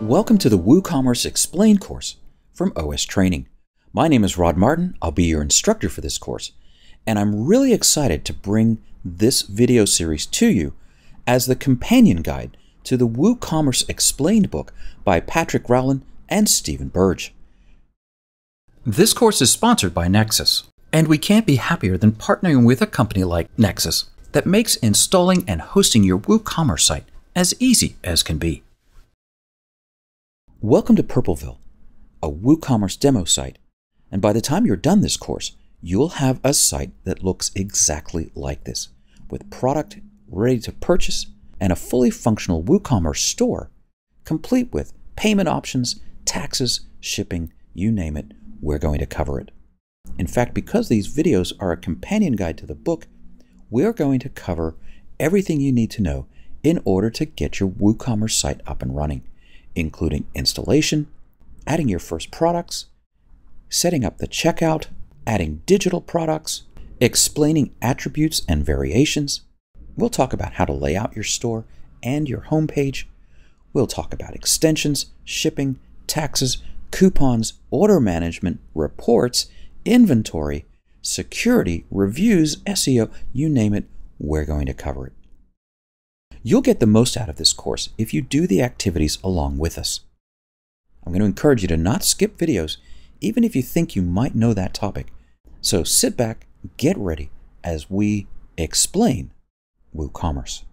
Welcome to the WooCommerce Explained course from OS Training. My name is Rod Martin. I'll be your instructor for this course, and I'm really excited to bring this video series to you as the companion guide to the WooCommerce Explained book by Patrick Rowland and Stephen Burge. This course is sponsored by Nexus, and we can't be happier than partnering with a company like Nexus that makes installing and hosting your WooCommerce site as easy as can be. Welcome to Purpleville, a WooCommerce demo site, and by the time you're done this course, you'll have a site that looks exactly like this, with product ready to purchase and a fully functional WooCommerce store, complete with payment options, taxes, shipping, you name it, we're going to cover it. In fact, because these videos are a companion guide to the book, we're going to cover everything you need to know in order to get your WooCommerce site up and running, including installation, adding your first products, setting up the checkout, adding digital products, explaining attributes and variations. We'll talk about how to lay out your store and your homepage. We'll talk about extensions, shipping, taxes, coupons, order management, reports, inventory, security, reviews, SEO, you name it, we're going to cover it. You'll get the most out of this course if you do the activities along with us. I'm going to encourage you to not skip videos, even if you think you might know that topic. So sit back, get ready as we explain WooCommerce.